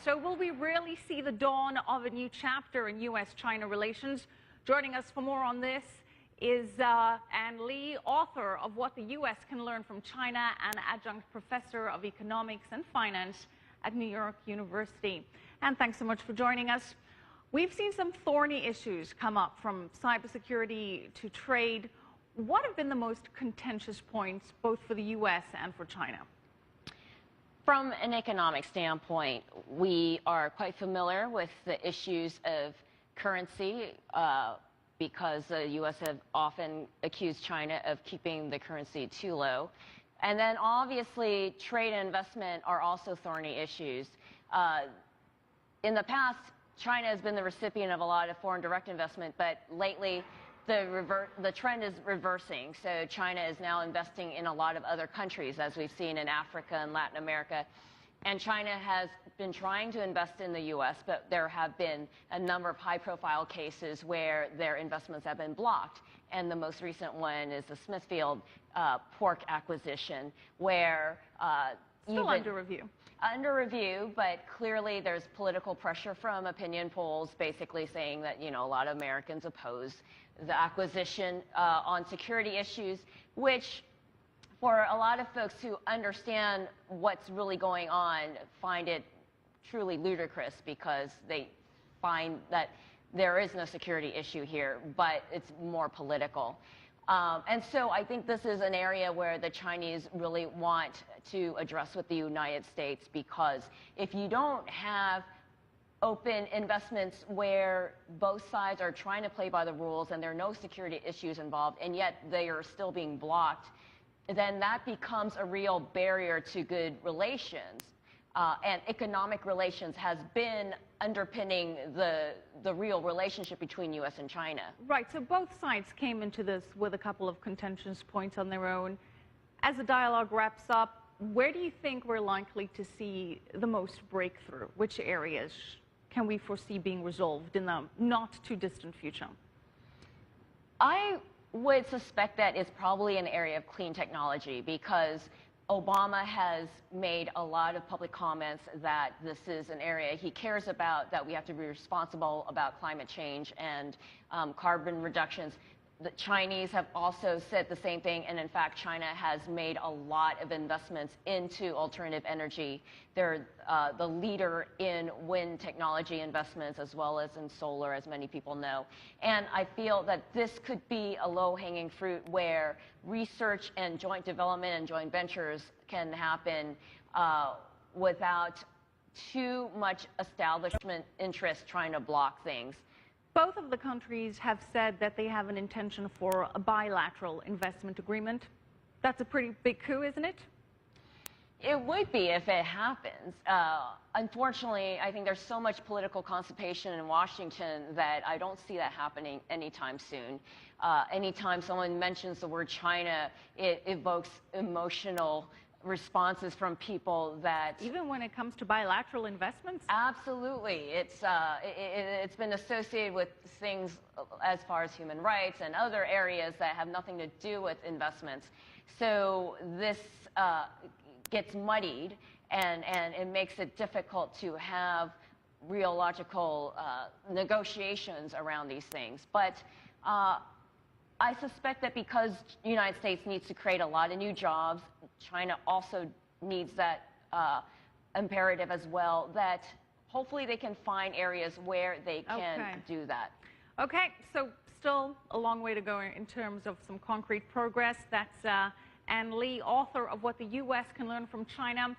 So will we really see the dawn of a new chapter in U.S.-China relations? Joining us for more on this is Ann Lee, author of What the U.S. Can Learn from China and adjunct professor of economics and finance at New York University. And thanks so much for joining us. We've seen some thorny issues come up, from cybersecurity to trade. What have been the most contentious points, both for the U.S. and for China? From an economic standpoint, we are quite familiar with the issues of currency because the U.S. have often accused China of keeping the currency too low. And then obviously trade and investment are also thorny issues. In the past, China has been the recipient of a lot of foreign direct investment, but lately the trend is reversing. So China is now investing in a lot of other countries, as we've seen in Africa and Latin America. And China has been trying to invest in the U.S., but there have been a number of high-profile cases where their investments have been blocked. And the most recent one is the Smithfield pork acquisition, where still under review. Under review, but clearly there's political pressure from opinion polls basically saying that, a lot of Americans oppose the acquisition on security issues, which for a lot of folks who understand what's really going on find it truly ludicrous, because they find that there is no security issue here, but it's more political. And so I think this is an area where the Chinese really want to address with the United States, because if you don't have open investments where both sides are trying to play by the rules and there are no security issues involved, and yet they are still being blocked, then that becomes a real barrier to good relations. And economic relations has been underpinning the real relationship between U.S. and China. Right, so both sides came into this with a couple of contentious points on their own. As the dialogue wraps up, where do you think we're likely to see the most breakthrough? Which areas can we foresee being resolved in the not too distant future? I would suspect that it's probably an area of clean technology, because Obama has made a lot of public comments that this is an area he cares about, that we have to be responsible about climate change and carbon reductions. The Chinese have also said the same thing, and in fact, China has made a lot of investments into alternative energy. They're the leader in wind technology investments, as well as in solar, as many people know. And I feel that this could be a low-hanging fruit where research and joint development and joint ventures can happen without too much establishment interest trying to block things. Both of the countries have said that they have an intention for a bilateral investment agreement. That's a pretty big coup, isn't it? It would be if it happens. Unfortunately, I think there's so much political constipation in Washington that I don't see that happening anytime soon. Anytime someone mentions the word China, it evokes emotional responses from people that... Even when it comes to bilateral investments? Absolutely. It's been associated with things as far as human rights and other areas that have nothing to do with investments. So this gets muddied, and it makes it difficult to have real logical negotiations around these things. But I suspect that because the United States needs to create a lot of new jobs, China also needs that imperative as well, that hopefully they can find areas where they can do that. Okay, so still a long way to go in terms of some concrete progress. That's Ann Lee, author of What the U.S. Can Learn from China.